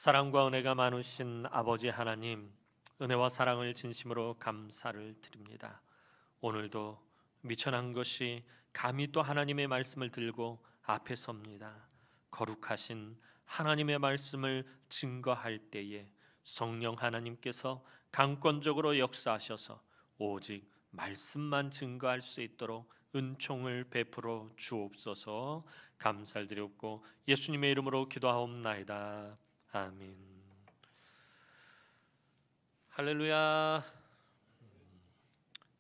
사랑과 은혜가 많으신 아버지 하나님, 은혜와 사랑을 진심으로 감사를 드립니다. 오늘도 미천한 것이 감히 또 하나님의 말씀을 들고 앞에 섭니다. 거룩하신 하나님의 말씀을 증거할 때에 성령 하나님께서 강권적으로 역사하셔서 오직 말씀만 증거할 수 있도록 은총을 베풀어 주옵소서. 감사를 드렸고 예수님의 이름으로 기도하옵나이다. 아멘. 할렐루야.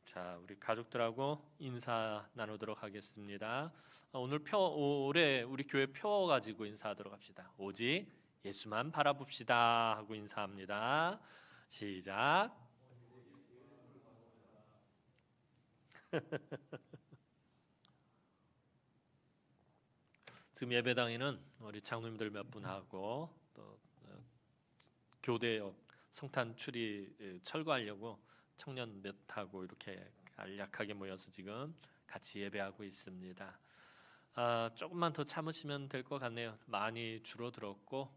자, 우리 가족들하고 인사 나누도록 하겠습니다. 올해 우리 교회 표 가지고 인사하도록 합시다. 오직 예수만 바라봅시다 하고 인사합니다. 시작. 지금 예배당에는 우리 장로님들 몇 분하고 또 교대 성탄 추리 철거하려고 청년 몇하고 이렇게 간략하게 모여서 지금 같이 예배하고 있습니다. 조금만 더 참으시면 될 것 같네요. 많이 줄어들었고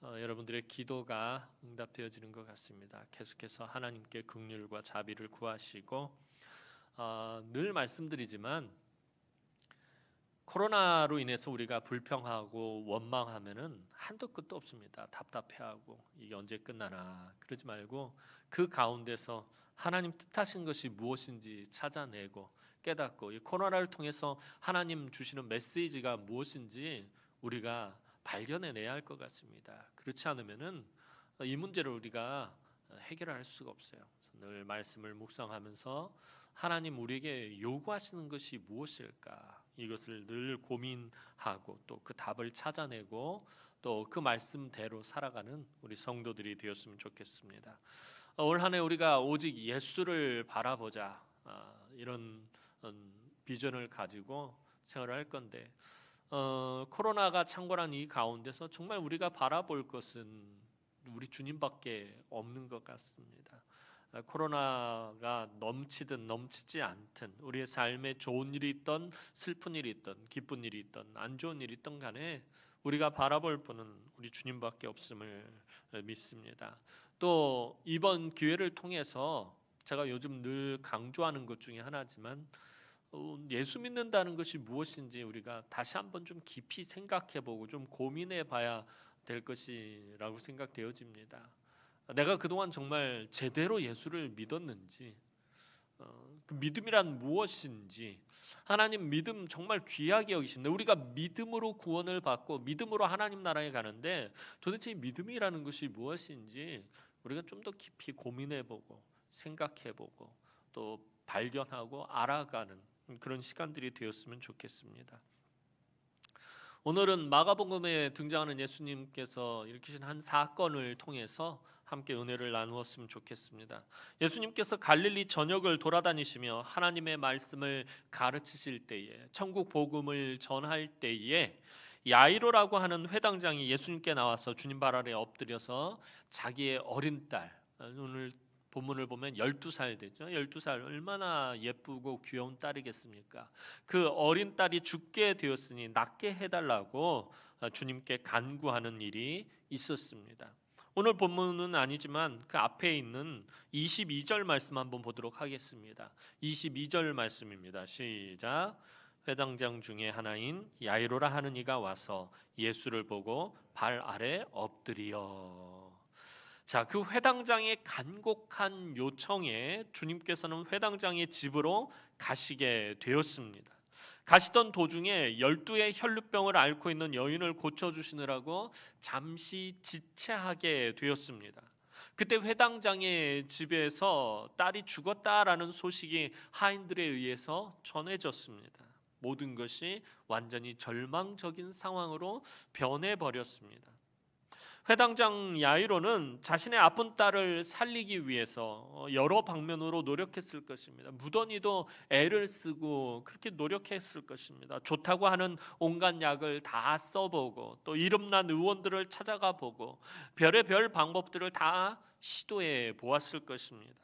여러분들의 기도가 응답되어지는 것 같습니다. 계속해서 하나님께 긍휼과 자비를 구하시고 늘 말씀드리지만 코로나로 인해서 우리가 불평하고 원망하면은 한도 끝도 없습니다. 답답해하고 이게 언제 끝나나 그러지 말고 그 가운데서 하나님 뜻하신 것이 무엇인지 찾아내고 깨닫고 이 코로나를 통해서 하나님 주시는 메시지가 무엇인지 우리가 발견해내야 할 것 같습니다. 그렇지 않으면은 이 문제를 우리가 해결할 수가 없어요. 늘 말씀을 묵상하면서 하나님 우리에게 요구하시는 것이 무엇일까? 이것을 늘 고민하고 또 그 답을 찾아내고 또 그 말씀대로 살아가는 우리 성도들이 되었으면 좋겠습니다. 올 한 해 우리가 오직 예수를 바라보자 이런 비전을 가지고 생활을 할 건데 코로나가 창궐한 이 가운데서 정말 우리가 바라볼 것은 우리 주님밖에 없는 것 같습니다. 코로나가 넘치든 넘치지 않든 우리의 삶에 좋은 일이 있던 슬픈 일이 있던 기쁜 일이 있던 안 좋은 일이 있던 간에 우리가 바라볼 분은 우리 주님밖에 없음을 믿습니다. 또 이번 기회를 통해서 제가 요즘 늘 강조하는 것 중에 하나지만 예수 믿는다는 것이 무엇인지 우리가 다시 한번 좀 깊이 생각해보고 좀 고민해봐야 될 것이라고 생각되어집니다. 내가 그동안 정말 제대로 예수를 믿었는지, 그 믿음이란 무엇인지, 하나님 믿음 정말 귀하게 여기신데 우리가 믿음으로 구원을 받고 믿음으로 하나님 나라에 가는데 도대체 이 믿음이라는 것이 무엇인지 우리가 좀 더 깊이 고민해보고 생각해보고 또 발견하고 알아가는 그런 시간들이 되었으면 좋겠습니다. 오늘은 마가복음에 등장하는 예수님께서 일으키신 한 사건을 통해서 함께 은혜를 나누었으면 좋겠습니다. 예수님께서 갈릴리 전역을 돌아다니시며 하나님의 말씀을 가르치실 때에 천국 복음을 전할 때에 야이로라고 하는 회당장이 예수님께 나와서 주님 발 아래 엎드려서 자기의 어린 딸, 오늘 본문을 보면 12살 되죠. 12살 얼마나 예쁘고 귀여운 딸이겠습니까? 그 어린 딸이 죽게 되었으니 낫게 해달라고 주님께 간구하는 일이 있었습니다. 오늘 본문은 아니지만 그 앞에 있는 22절 말씀 한번 보도록 하겠습니다. 22절 말씀입니다. 시작. 회당장 중에 하나인 야이로라 하는 이가 와서 예수를 보고 발 아래 엎드리어. 자, 그 회당장의 간곡한 요청에 주님께서는 회당장의 집으로 가시게 되었습니다. 가시던 도중에 12의 혈루병을 앓고 있는 여인을 고쳐주시느라고 잠시 지체하게 되었습니다. 그때 회당장의 집에서 딸이 죽었다라는 소식이 하인들에 의해서 전해졌습니다. 모든 것이 완전히 절망적인 상황으로 변해버렸습니다. 회당장 야이로는 자신의 아픈 딸을 살리기 위해서 여러 방면으로 노력했을 것입니다. 무던히도 애를 쓰고 그렇게 노력했을 것입니다. 좋다고 하는 온갖 약을 다 써보고 또 이름난 의원들을 찾아가 보고 별의별 방법들을 다 시도해 보았을 것입니다.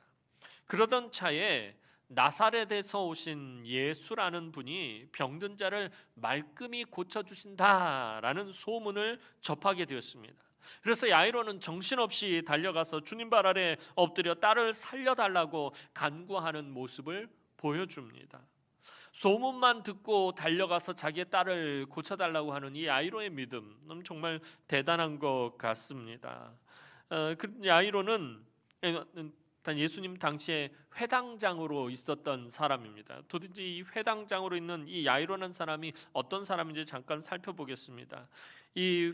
그러던 차에 나사렛에서 오신 예수라는 분이 병든 자를 말끔히 고쳐주신다라는 소문을 접하게 되었습니다. 그래서 야이로는 정신없이 달려가서 주님 발 아래 엎드려 딸을 살려달라고 간구하는 모습을 보여줍니다. 소문만 듣고 달려가서 자기의 딸을 고쳐달라고 하는 이 야이로의 믿음은 정말 대단한 것 같습니다. 야이로는 예수님 당시에 회당장으로 있었던 사람입니다. 도대체 이 회당장으로 있는 이 야이로라는 사람이 어떤 사람인지 잠깐 살펴보겠습니다. 이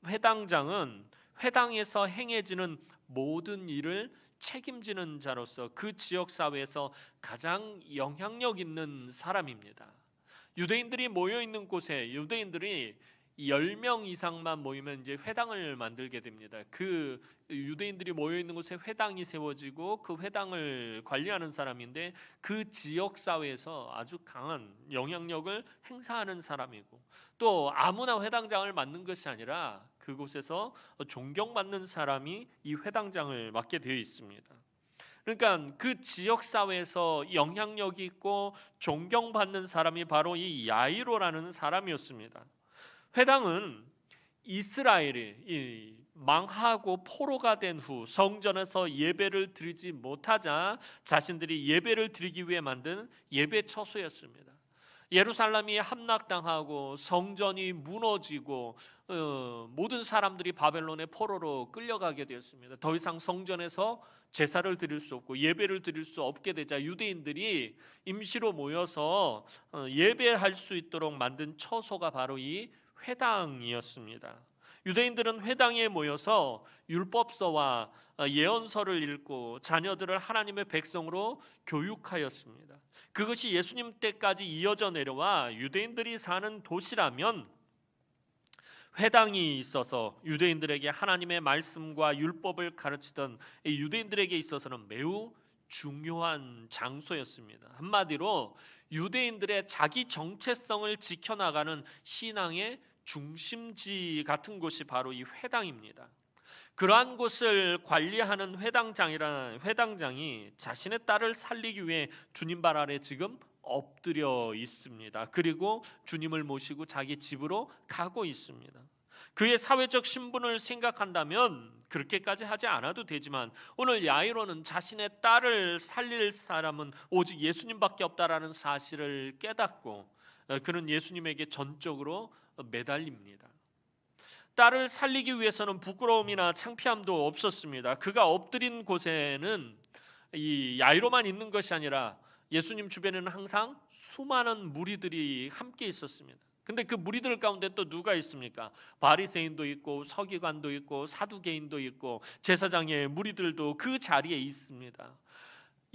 회당장은 회당에서 행해지는 모든 일을 책임지는 자로서 그 지역 사회에서 가장 영향력 있는 사람입니다. 유대인들이 모여 있는 곳에 유대인들이 10명 이상만 모이면 이제 회당을 만들게 됩니다. 그 유대인들이 모여 있는 곳에 회당이 세워지고 그 회당을 관리하는 사람인데 그 지역 사회에서 아주 강한 영향력을 행사하는 사람이고 또 아무나 회당장을 맡는 것이 아니라 그곳에서 존경받는 사람이 이 회당장을 맡게 되어 있습니다. 그러니까 그 지역 사회에서 영향력이 있고 존경받는 사람이 바로 이 야이로라는 사람이었습니다. 회당은 이스라엘이 망하고 포로가 된 후 성전에서 예배를 드리지 못하자 자신들이 예배를 드리기 위해 만든 예배 처소였습니다. 예루살렘이 함락당하고 성전이 무너지고 모든 사람들이 바벨론의 포로로 끌려가게 되었습니다. 더 이상 성전에서 제사를 드릴 수 없고 예배를 드릴 수 없게 되자 유대인들이 임시로 모여서 예배할 수 있도록 만든 처소가 바로 이 회당이었습니다. 유대인들은 회당에 모여서 율법서와 예언서를 읽고 자녀들을 하나님의 백성으로 교육하였습니다. 그것이 예수님 때까지 이어져 내려와 유대인들이 사는 도시라면 회당이 있어서 유대인들에게 하나님의 말씀과 율법을 가르치던 유대인들에게 있어서는 매우 중요한 장소였습니다. 한마디로 유대인들의 자기 정체성을 지켜나가는 신앙의 중심지 같은 곳이 바로 이 회당입니다. 그러한 곳을 관리하는 회당장이 자신의 딸을 살리기 위해 주님 발 아래 지금 엎드려 있습니다. 그리고 주님을 모시고 자기 집으로 가고 있습니다. 그의 사회적 신분을 생각한다면 그렇게까지 하지 않아도 되지만 오늘 야이로는 자신의 딸을 살릴 사람은 오직 예수님밖에 없다라는 사실을 깨닫고 그는 예수님에게 전적으로 매달립니다. 딸을 살리기 위해서는 부끄러움이나 창피함도 없었습니다. 그가 엎드린 곳에는 이 야이로만 있는 것이 아니라 예수님 주변에는 항상 수많은 무리들이 함께 있었습니다. 근데 그 무리들 가운데 또 누가 있습니까? 바리새인도 있고 서기관도 있고 사두개인도 있고 제사장의 무리들도 그 자리에 있습니다.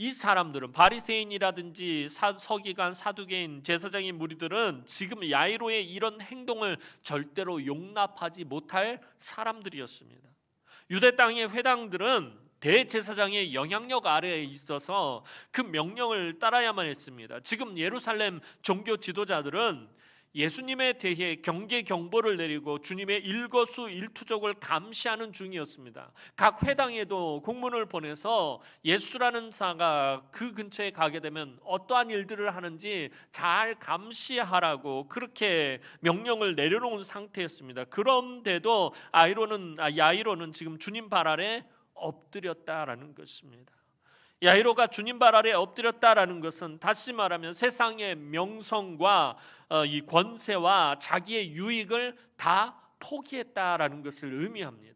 이 사람들은 바리새인이라든지 서기관, 사두개인, 제사장의 무리들은 지금 야이로의 이런 행동을 절대로 용납하지 못할 사람들이었습니다. 유대 땅의 회당들은 대제사장의 영향력 아래에 있어서 그 명령을 따라야만 했습니다. 지금 예루살렘 종교 지도자들은 예수님에 대해 경계 경보를 내리고 주님의 일거수일투족을 감시하는 중이었습니다. 각 회당에도 공문을 보내서 예수라는 자가 그 근처에 가게 되면 어떠한 일들을 하는지 잘 감시하라고 그렇게 명령을 내려놓은 상태였습니다. 그런데도 야이로는 지금 주님 발 아래 엎드렸다라는 것입니다. 야이로가 주님 발 아래 엎드렸다라는 것은 다시 말하면 세상의 명성과 이 권세와 자기의 유익을 다 포기했다라는 것을 의미합니다.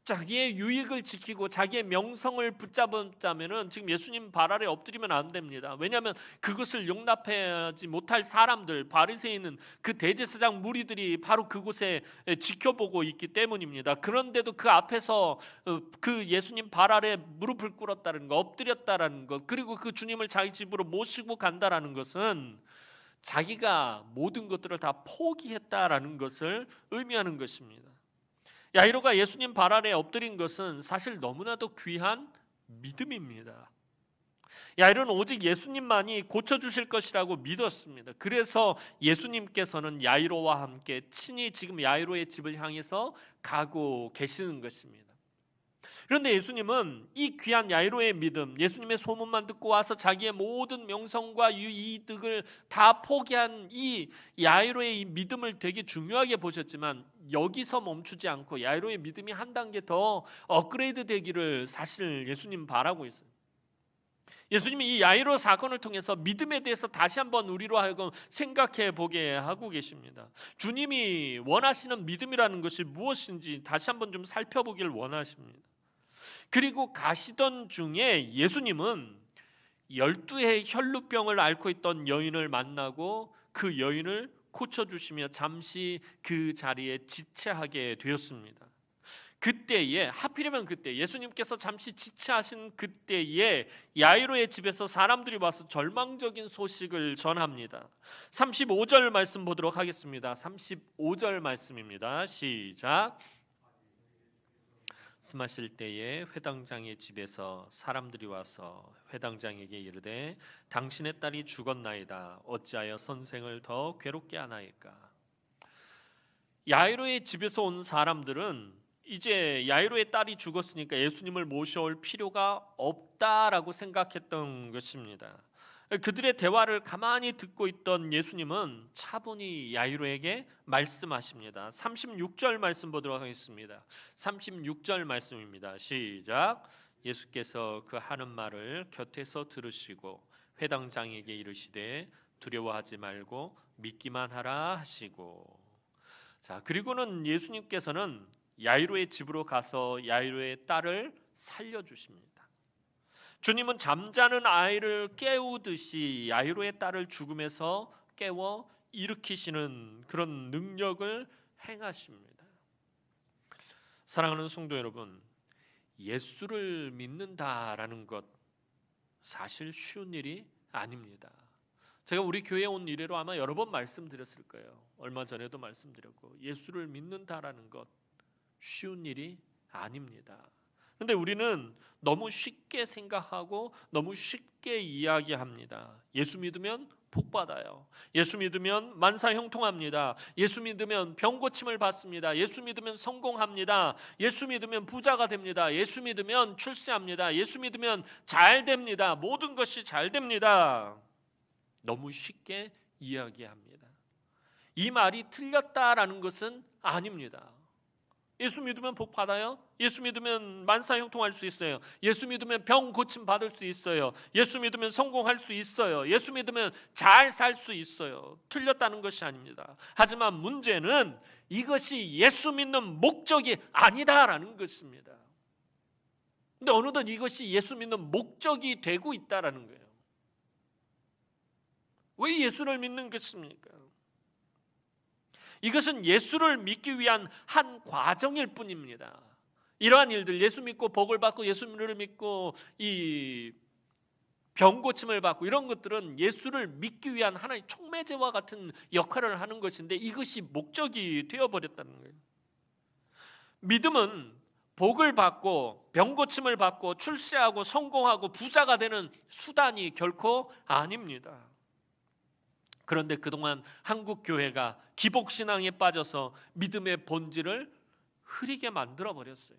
자기의 유익을 지키고 자기의 명성을 붙잡자면은 지금 예수님 발 아래 엎드리면 안 됩니다. 왜냐하면 그것을 용납하지 못할 사람들, 바리새인은 그 대제사장 무리들이 바로 그곳에 지켜보고 있기 때문입니다. 그런데도 그 앞에서 그 예수님 발 아래 무릎을 꿇었다는 것, 엎드렸다라는 것, 그리고 그 주님을 자기 집으로 모시고 간다라는 것은 자기가 모든 것들을 다 포기했다라는 것을 의미하는 것입니다. 야이로가 예수님 발 아래 엎드린 것은 사실 너무나도 귀한 믿음입니다. 야이로는 오직 예수님만이 고쳐주실 것이라고 믿었습니다. 그래서 예수님께서는 야이로와 함께 친히 지금 야이로의 집을 향해서 가고 계시는 것입니다. 그런데 예수님은 이 귀한 야이로의 믿음, 예수님의 소문만 듣고 와서 자기의 모든 명성과 이득을 다 포기한 이 야이로의 이 믿음을 되게 중요하게 보셨지만 여기서 멈추지 않고 야이로의 믿음이 한 단계 더 업그레이드 되기를 사실 예수님 바라고 있어요. 예수님이 이 야이로 사건을 통해서 믿음에 대해서 다시 한번 우리로 하여금 생각해 보게 하고 계십니다. 주님이 원하시는 믿음이라는 것이 무엇인지 다시 한번 좀 살펴보길 원하십니다. 그리고 가시던 중에 예수님은 12의 혈루병을 앓고 있던 여인을 만나고 그 여인을 고쳐주시며 잠시 그 자리에 지체하게 되었습니다. 그때에 하필이면 그때 예수님께서 잠시 지체하신 그때에 야이로의 집에서 사람들이 와서 절망적인 소식을 전합니다. 35절 말씀 보도록 하겠습니다. 35절 말씀입니다. 시작. 말씀하실 때에 회당장의 집에서 사람들이 와서 회당장에게 이르되 당신의 딸이 죽었나이다. 어찌하여 선생을 더 괴롭게 하나이까? 야이로의 집에서 온 사람들은 이제 야이로의 딸이 죽었으니까 예수님을 모셔올 필요가 없다라고 생각했던 것입니다. 그들의 대화를 가만히 듣고 있던 예수님은 차분히 야이로에게 말씀하십니다. 36절 말씀 보도록 하겠습니다. 36절 말씀입니다. 시작. 예수께서 그 하는 말을 곁에서 들으시고 회당장에게 이르시되 두려워하지 말고 믿기만 하라 하시고, 자, 그리고는 예수님께서는 야이로의 집으로 가서 야이로의 딸을 살려주십니다. 주님은 잠자는 아이를 깨우듯이 야이로의 딸을 죽음에서 깨워 일으키시는 그런 능력을 행하십니다. 사랑하는 성도 여러분, 예수를 믿는다라는 것 사실 쉬운 일이 아닙니다. 제가 우리 교회에 온 이래로 아마 여러 번 말씀드렸을 거예요. 얼마 전에도 말씀드렸고, 예수를 믿는다라는 것 쉬운 일이 아닙니다. 근데 우리는 너무 쉽게 생각하고 너무 쉽게 이야기합니다. 예수 믿으면 복 받아요. 예수 믿으면 만사 형통합니다. 예수 믿으면 병 고침을 받습니다. 예수 믿으면 성공합니다. 예수 믿으면 부자가 됩니다. 예수 믿으면 출세합니다. 예수 믿으면 잘 됩니다. 모든 것이 잘 됩니다. 너무 쉽게 이야기합니다. 이 말이 틀렸다라는 것은 아닙니다. 예수 믿으면 복 받아요. 예수 믿으면 만사 형통할 수 있어요. 예수 믿으면 병 고침 받을 수 있어요. 예수 믿으면 성공할 수 있어요. 예수 믿으면 잘 살 수 있어요. 틀렸다는 것이 아닙니다. 하지만 문제는 이것이 예수 믿는 목적이 아니다라는 것입니다. 근데 어느덧 이것이 예수 믿는 목적이 되고 있다라는 거예요. 왜 예수를 믿는 것입니까? 이것은 예수를 믿기 위한 한 과정일 뿐입니다. 이러한 일들, 예수 믿고 복을 받고 예수를 믿고 이 병 고침을 받고 이런 것들은 예수를 믿기 위한 하나의 촉매제와 같은 역할을 하는 것인데 이것이 목적이 되어버렸다는 거예요. 믿음은 복을 받고 병 고침을 받고 출세하고 성공하고 부자가 되는 수단이 결코 아닙니다. 그런데 그동안 한국 교회가 기복신앙에 빠져서 믿음의 본질을 흐리게 만들어버렸어요.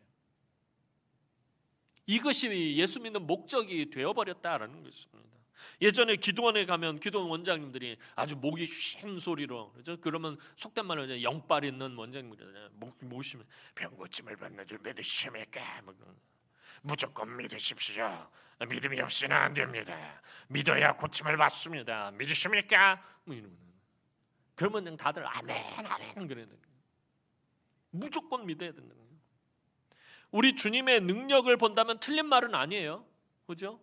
이것이 예수 믿는 목적이 되어버렸다라는 것입니다. 예전에 기도원에 가면 기도원 원장님들이 아주 목이 쉰 소리로, 그렇죠? 그러면 속된 말로 영빨 있는 원장님들이잖아요. 모시면 병 고침을 받는 줄 믿으십니까? 무조건 믿으십시오. 믿음이 없이는 안 됩니다. 믿어야 고침을 받습니다. 믿으십니까? 그러면 그냥 다들 아멘 아멘 그래야 돼요. 무조건 믿어야 된다는 거예요. 우리 주님의 능력을 본다면 틀린 말은 아니에요. 그죠?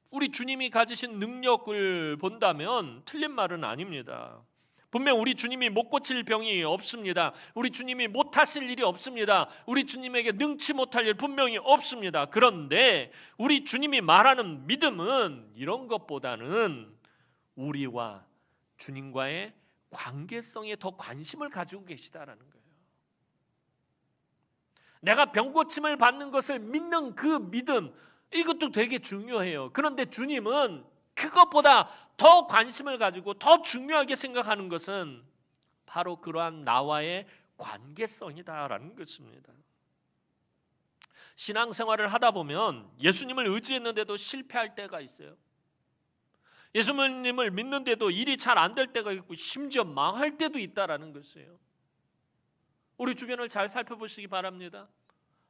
우리 주님이 가지신 능력을 본다면 틀린 말은 아닙니다. 분명 우리 주님이 못 고칠 병이 없습니다. 우리 주님이 못하실 일이 없습니다. 우리 주님에게 능치 못할 일 분명히 없습니다. 그런데 우리 주님이 말하는 믿음은 이런 것보다는 우리와 주님과의 관계성에 더 관심을 가지고 계시다라는 거예요. 내가 병 고침을 받는 것을 믿는 그 믿음, 이것도 되게 중요해요. 그런데 주님은 그것보다 더 관심을 가지고 더 중요하게 생각하는 것은 바로 그러한 나와의 관계성이다라는 것입니다. 신앙생활을 하다 보면 예수님을 의지했는데도 실패할 때가 있어요. 예수님을 믿는데도 일이 잘 안 될 때가 있고 심지어 망할 때도 있다라는 것이에요. 우리 주변을 잘 살펴보시기 바랍니다.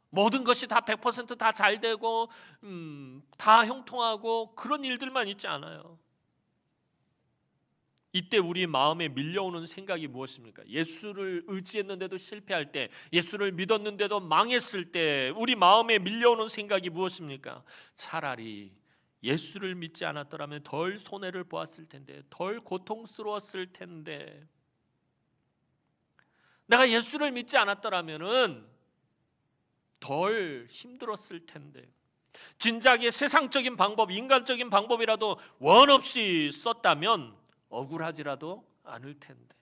모든 것이 다 100% 다 잘 되고 다 형통하고 그런 일들만 있지 않아요. 이때 우리 마음에 밀려오는 생각이 무엇입니까? 예수를 의지했는데도 실패할 때, 예수를 믿었는데도 망했을 때 우리 마음에 밀려오는 생각이 무엇입니까? 차라리 예수를 믿지 않았더라면 덜 손해를 보았을 텐데, 덜 고통스러웠을 텐데, 내가 예수를 믿지 않았더라면 덜 힘들었을 텐데, 진작에 세상적인 방법, 인간적인 방법이라도 원 없이 썼다면 억울하지라도 않을 텐데,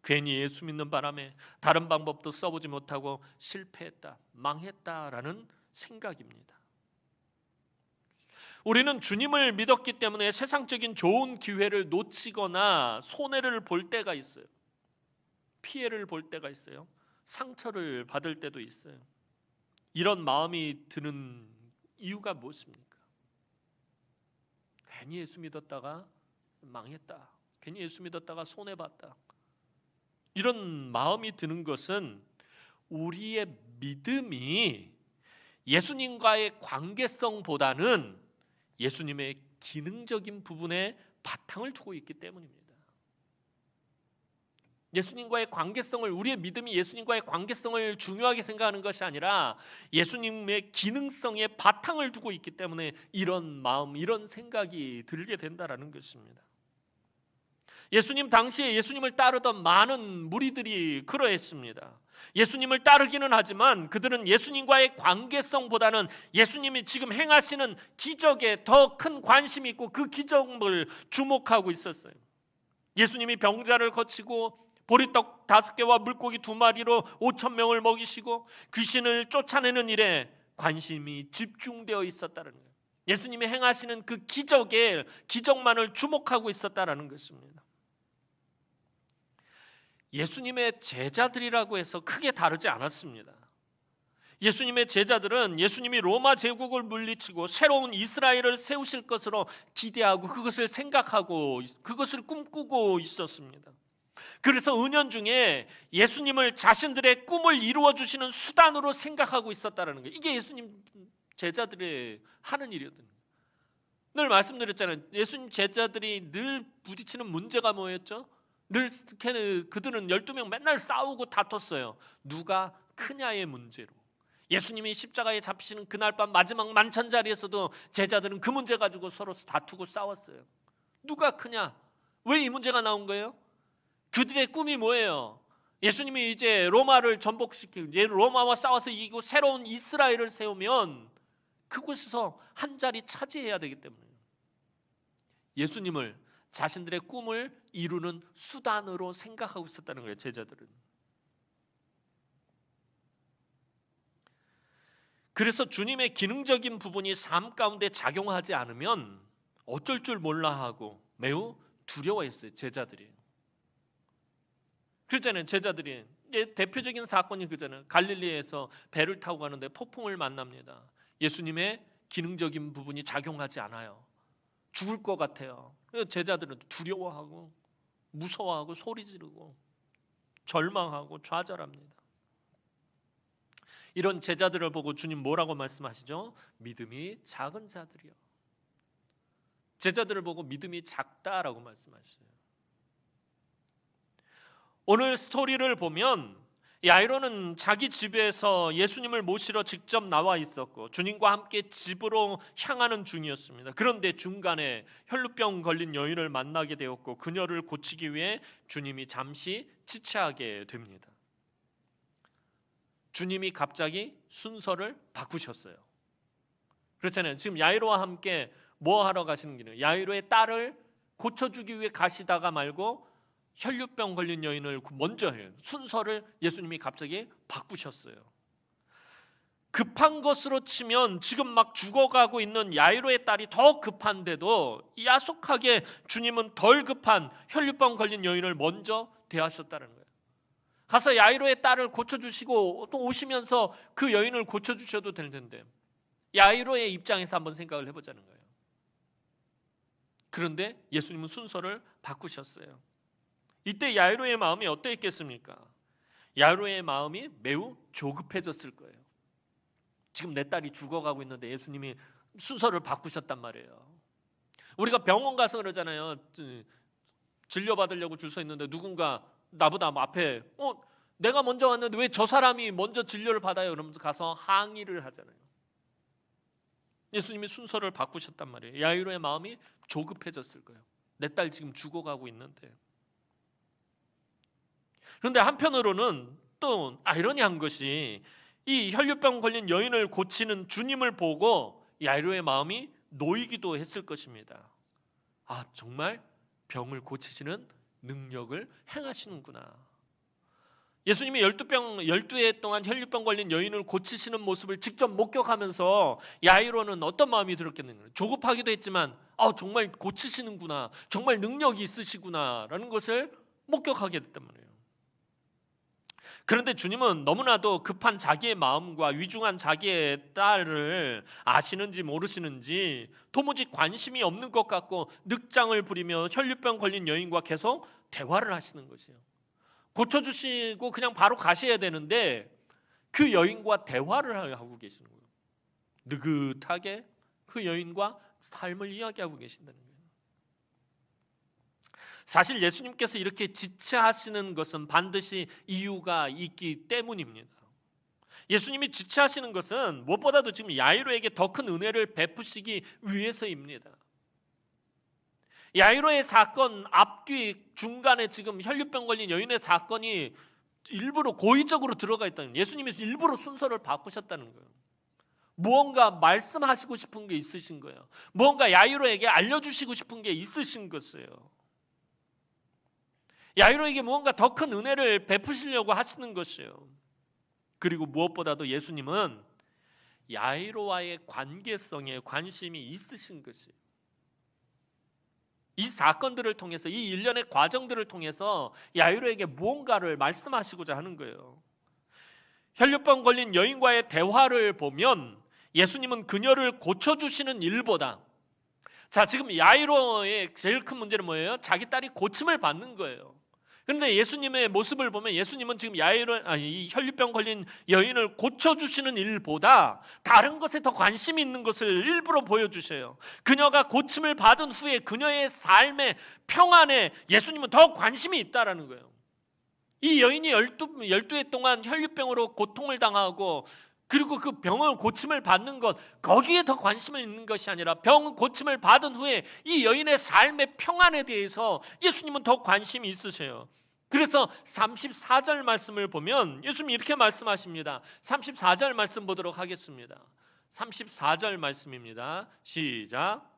괜히 예수 믿는 바람에 다른 방법도 써보지 못하고 실패했다, 망했다라는 생각입니다. 우리는 주님을 믿었기 때문에 세상적인 좋은 기회를 놓치거나 손해를 볼 때가 있어요. 피해를 볼 때가 있어요. 상처를 받을 때도 있어요. 이런 마음이 드는 이유가 무엇입니까? 괜히 예수 믿었다가 망했다, 괜히 예수 믿었다가 손해봤다, 이런 마음이 드는 것은 우리의 믿음이 예수님과의 관계성보다는 예수님의 기능적인 부분에 바탕을 두고 있기 때문입니다. 예수님과의 관계성을, 우리의 믿음이 예수님과의 관계성을 중요하게 생각하는 것이 아니라 예수님의 기능성에 바탕을 두고 있기 때문에 이런 마음, 이런 생각이 들게 된다라는 것입니다. 예수님 당시에 예수님을 따르던 많은 무리들이 그러했습니다. 예수님을 따르기는 하지만 그들은 예수님과의 관계성보다는 예수님이 지금 행하시는 기적에 더 큰 관심이 있고 그 기적을 주목하고 있었어요. 예수님이 병자를 고치고 보리떡 5개와 물고기 2마리로 5,000명을 먹이시고 귀신을 쫓아내는 일에 관심이 집중되어 있었다는 거예요. 예수님이 행하시는 그 기적만을 주목하고 있었다는 것입니다. 예수님의 제자들이라고 해서 크게 다르지 않았습니다. 예수님의 제자들은 예수님이 로마 제국을 물리치고 새로운 이스라엘을 세우실 것으로 기대하고 그것을 생각하고 그것을 꿈꾸고 있었습니다. 그래서 은연중에 예수님을 자신들의 꿈을 이루어 주시는 수단으로 생각하고 있었다는 거예요. 이게 예수님 제자들의 하는 일이었거든요. 늘 말씀드렸잖아요. 예수님 제자들이 늘 부딪히는 문제가 뭐였죠? 늘 그들은 12명 맨날 싸우고 다퉜어요. 누가 크냐의 문제로. 예수님이 십자가에 잡히시는 그날 밤 마지막 만찬 자리에서도 제자들은 그 문제 가지고 서로 다투고 싸웠어요. 누가 크냐? 왜 이 문제가 나온 거예요? 그들의 꿈이 뭐예요? 예수님이 이제 로마를 전복시키고 로마와 싸워서 이기고 새로운 이스라엘을 세우면 그곳에서 한 자리 차지해야 되기 때문이에요. 예수님을 자신들의 꿈을 이루는 수단으로 생각하고 있었다는 거예요. 제자들은. 그래서 주님의 기능적인 부분이 삶 가운데 작용하지 않으면 어쩔 줄 몰라 하고 매우 두려워했어요. 제자들이. 그렇잖아요. 제자들이 대표적인 사건이 그잖아요. 갈릴리에서 배를 타고 가는데 폭풍을 만납니다. 예수님의 기능적인 부분이 작용하지 않아요. 죽을 것 같아요. 제자들은 두려워하고 무서워하고 소리 지르고 절망하고 좌절합니다. 이런 제자들을 보고 주님 뭐라고 말씀하시죠? 믿음이 작은 자들이요. 제자들을 보고 믿음이 작다라고 말씀하셨어요. 오늘 스토리를 보면 야이로는 자기 집에서 예수님을 모시러 직접 나와 있었고 주님과 함께 집으로 향하는 중이었습니다. 그런데 중간에 혈루병 걸린 여인을 만나게 되었고 그녀를 고치기 위해 주님이 잠시 지체하게 됩니다. 주님이 갑자기 순서를 바꾸셨어요. 그렇잖아요. 지금 야이로와 함께 뭐 하러 가시는 길이에요? 야이로의 딸을 고쳐주기 위해 가시다가 말고 혈루병 걸린 여인을 먼저 해요. 순서를 예수님이 갑자기 바꾸셨어요. 급한 것으로 치면 지금 막 죽어가고 있는 야이로의 딸이 더 급한데도 야속하게 주님은 덜 급한 혈루병 걸린 여인을 먼저 대하셨다는 거예요. 가서 야이로의 딸을 고쳐주시고 또 오시면서 그 여인을 고쳐주셔도 될 텐데 야이로의 입장에서 한번 생각을 해보자는 거예요. 그런데 예수님은 순서를 바꾸셨어요. 이때 야이로의 마음이 어떠했겠습니까? 야이로의 마음이 매우 조급해졌을 거예요. 지금 내 딸이 죽어가고 있는데 예수님이 순서를 바꾸셨단 말이에요. 우리가 병원 가서 그러잖아요. 진료받으려고 줄 서 있는데 누군가 나보다 앞에 내가 먼저 왔는데 왜 저 사람이 먼저 진료를 받아요? 그러면서 가서 항의를 하잖아요. 예수님이 순서를 바꾸셨단 말이에요. 야이로의 마음이 조급해졌을 거예요. 내 딸 지금 죽어가고 있는데. 그런데 한편으로는 또 아이러니한 것이 이 혈류병 걸린 여인을 고치는 주님을 보고 야이로의 마음이 놓이기도 했을 것입니다. 아, 정말 병을 고치시는 능력을 행하시는구나. 예수님이 12해 동안 혈류병 걸린 여인을 고치시는 모습을 직접 목격하면서 야이로는 어떤 마음이 들었겠는가? 조급하기도 했지만 정말 고치시는구나. 정말 능력이 있으시구나 라는 것을 목격하게 됐단 말이에요. 그런데 주님은 너무나도 급한 자기의 마음과 위중한 자기의 딸을 아시는지 모르시는지 도무지 관심이 없는 것 같고 늑장을 부리며 혈류병 걸린 여인과 계속 대화를 하시는 것이에요. 고쳐주시고 그냥 바로 가셔야 되는데 그 여인과 대화를 하고 계시는 거예요. 느긋하게 그 여인과 삶을 이야기하고 계신다는 거예요. 사실 예수님께서 이렇게 지체하시는 것은 반드시 이유가 있기 때문입니다. 예수님이 지체하시는 것은 무엇보다도 지금 야이로에게 더 큰 은혜를 베푸시기 위해서입니다. 야이로의 사건 앞뒤 중간에 지금 혈류병 걸린 여인의 사건이 일부러 고의적으로 들어가 있다는 거예요. 예수님이 일부러 순서를 바꾸셨다는 거예요. 무언가 말씀하시고 싶은 게 있으신 거예요. 무언가 야이로에게 알려주시고 싶은 게 있으신 것이에요. 야이로에게 무언가 더 큰 은혜를 베푸시려고 하시는 것이에요. 그리고 무엇보다도 예수님은 야이로와의 관계성에 관심이 있으신 것이에요. 이 사건들을 통해서 이 일련의 과정들을 통해서 야이로에게 무언가를 말씀하시고자 하는 거예요. 혈류병 걸린 여인과의 대화를 보면 예수님은 그녀를 고쳐주시는 일보다 지금 야이로의 제일 큰 문제는 뭐예요? 자기 딸이 고침을 받는 거예요. 그런데 예수님의 모습을 보면 예수님은 지금 이 혈류병 걸린 여인을 고쳐주시는 일보다 다른 것에 더 관심이 있는 것을 일부러 보여주셔요. 그녀가 고침을 받은 후에 그녀의 삶의 평안에 예수님은 더 관심이 있다라는 거예요. 이 여인이 12해 동안 혈류병으로 고통을 당하고 그리고 그 병을 고침을 받는 것 거기에 더 관심을 있는 것이 아니라 병 고침을 받은 후에 이 여인의 삶의 평안에 대해서 예수님은 더 관심이 있으세요. 그래서 34절 말씀을 보면 예수님이 이렇게 말씀하십니다. 34절 말씀 보도록 하겠습니다. 34절 말씀입니다. 시작.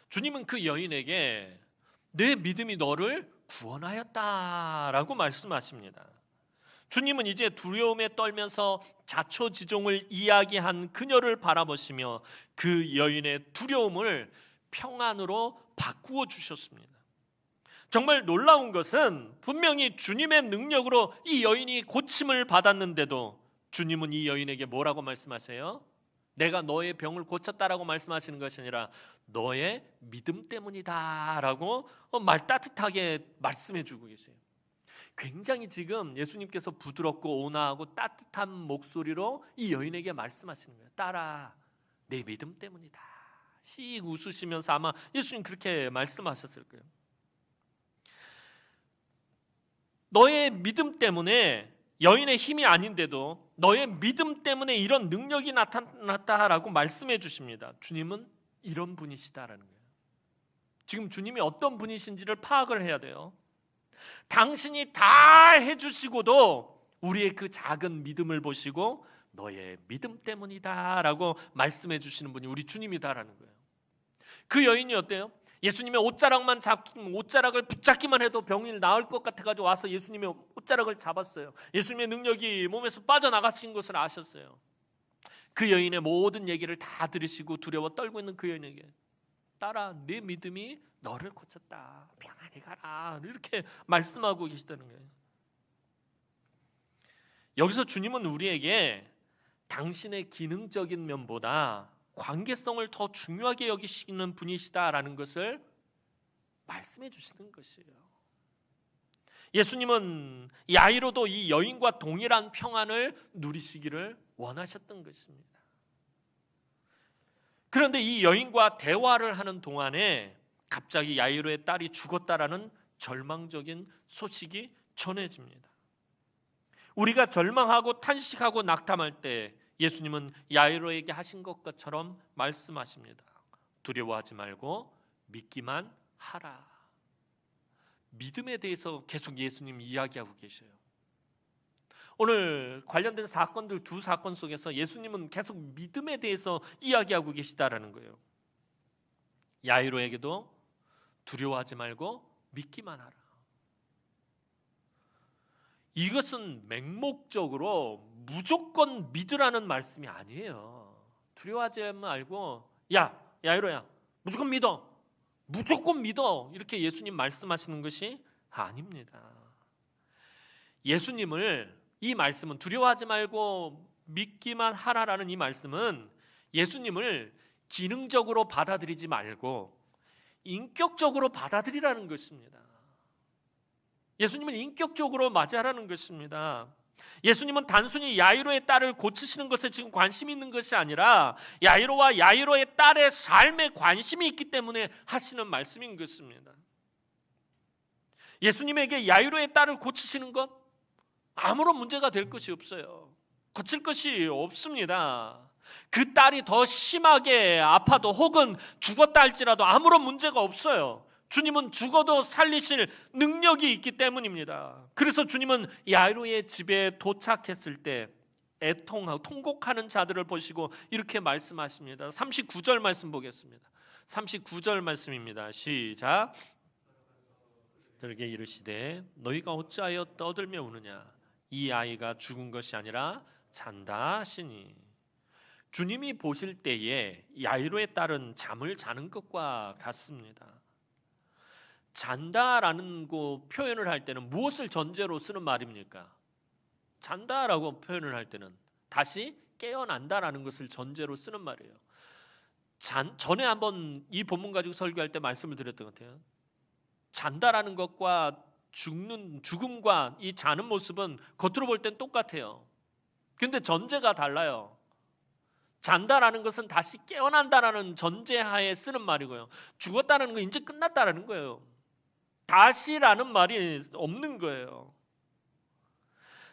주님은 그 여인에게 내 믿음이 너를 구원하였다라고 말씀하십니다. 주님은 이제 두려움에 떨면서 자초지종을 이야기한 그녀를 바라보시며 그 여인의 두려움을 평안으로 바꾸어 주셨습니다. 정말 놀라운 것은 분명히 주님의 능력으로 이 여인이 고침을 받았는데도 주님은 이 여인에게 뭐라고 말씀하세요? 내가 너의 병을 고쳤다라고 말씀하시는 것이 아니라 너의 믿음 때문이다 라고 말 따뜻하게 말씀해 주고 계세요. 굉장히 지금 예수님께서 부드럽고 온화하고 따뜻한 목소리로 이 여인에게 말씀하시는 거예요. 딸아, 내 믿음 때문이다. 씩 웃으시면서 아마 예수님 그렇게 말씀하셨을 거예요. 너의 믿음 때문에 여인의 힘이 아닌데도 너의 믿음 때문에 이런 능력이 나타났다라고 말씀해 주십니다. 주님은 이런 분이시다라는 거예요. 지금 주님이 어떤 분이신지를 파악을 해야 돼요. 당신이 다 해주시고도 우리의 그 작은 믿음을 보시고 너의 믿음 때문이다라고 말씀해 주시는 분이 우리 주님이다라는 거예요. 그 여인이 어때요? 예수님의 옷자락을 붙잡기만 해도 병이 나을 것 같아가지고 와서 예수님의 옷자락을 잡았어요. 예수님의 능력이 몸에서 빠져나가신 것을 아셨어요. 그 여인의 모든 얘기를 다 들으시고 두려워 떨고 있는 그 여인에게 딸아, 내 믿음이 너를 고쳤다. 평안히 가라. 이렇게 말씀하고 계시다는 거예요. 여기서 주님은 우리에게 당신의 기능적인 면보다 관계성을 더 중요하게 여기시는 분이시다라는 것을 말씀해 주시는 것이에요. 예수님은 야이로도 이 여인과 동일한 평안을 누리시기를 원하셨던 것입니다. 그런데 이 여인과 대화를 하는 동안에 갑자기 야이로의 딸이 죽었다라는 절망적인 소식이 전해집니다. 우리가 절망하고 탄식하고 낙담할 때 예수님은 야이로에게 하신 것처럼 말씀하십니다. 두려워하지 말고 믿기만 하라. 믿음에 대해서 계속 예수님 이야기하고 계셔요. 오늘 관련된 사건들 두 사건 속에서 예수님은 계속 믿음에 대해서 이야기하고 계시다라는 거예요. 야이로에게도 두려워하지 말고 믿기만 하라. 이것은 맹목적으로 무조건 믿으라는 말씀이 아니에요. 두려워하지 말고 야이로야 무조건 믿어. 무조건 믿어. 이렇게 예수님 말씀하시는 것이 아닙니다. 예수님을 이 말씀은 두려워하지 말고 믿기만 하라라는 이 말씀은 예수님을 기능적으로 받아들이지 말고 인격적으로 받아들이라는 것입니다. 예수님을 인격적으로 맞이하라는 것입니다. 예수님은 단순히 야이로의 딸을 고치시는 것에 지금 관심이 있는 것이 아니라 야이로와 야이로의 딸의 삶에 관심이 있기 때문에 하시는 말씀인 것입니다. 예수님에게 야이로의 딸을 고치시는 것 아무런 문제가 될 것이 없어요. 고칠 것이 없습니다. 그 딸이 더 심하게 아파도 혹은 죽었다 할지라도 아무런 문제가 없어요. 주님은 죽어도 살리실 능력이 있기 때문입니다. 그래서 주님은 야이로의 집에 도착했을 때 애통하고 통곡하는 자들을 보시고 이렇게 말씀하십니다. 39절 말씀 보겠습니다. 39절 말씀입니다. 시작. 들게 이르시되 너희가 어찌하여 떠들며 우느냐 이 아이가 죽은 것이 아니라 잔다 하시니. 주님이 보실 때에 야이로의 딸은 잠을 자는 것과 같습니다. 잔다라는 거 표현을 할 때는 무엇을 전제로 쓰는 말입니까? 잔다라고 표현을 할 때는 다시 깨어난다라는 것을 전제로 쓰는 말이에요. 전에 한번 이 본문 가지고 설교할 때 말씀을 드렸던 것 같아요. 잔다라는 것과 죽음과 이 자는 모습은 겉으로 볼 땐 똑같아요. 근데 전제가 달라요. 잔다라는 것은 다시 깨어난다라는 전제하에 쓰는 말이고요. 죽었다는 건 이제 끝났다라는 거예요. 다시라는 말이 없는 거예요.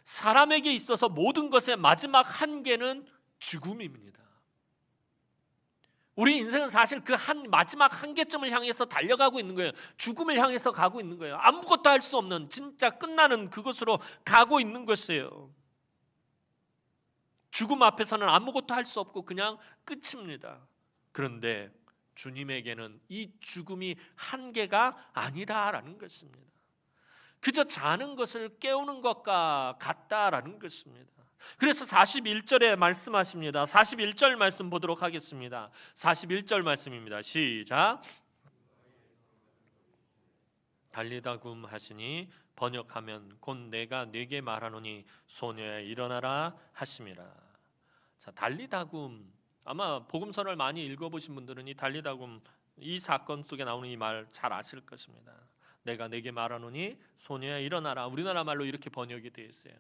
사람에게 있어서 모든 것의 마지막 한계는 죽음입니다. 우리 인생은 사실 그 마지막 한계점을 향해서 달려가고 있는 거예요. 죽음을 향해서 가고 있는 거예요. 아무것도 할 수 없는 진짜 끝나는 그것으로 가고 있는 것이에요. 죽음 앞에서는 아무것도 할 수 없고 그냥 끝입니다. 그런데 주님에게는 이 죽음이 한계가 아니다라는 것입니다. 그저 자는 것을 깨우는 것과 같다라는 것입니다. 그래서 41절에 말씀하십니다. 41절 말씀 보도록 하겠습니다. 41절 말씀입니다. 시작. 달리다굼 하시니 번역하면 곧 내가 네게 말하노니 소녀야 일어나라 하심이라. 자, 달리다굼 아마 복음서를 많이 읽어보신 분들은 이 달리다굼 이 사건 속에 나오는 이 말 잘 아실 것입니다. 내가 네게 말하노니 소녀야 일어나라. 우리나라 말로 이렇게 번역이 되어 있어요.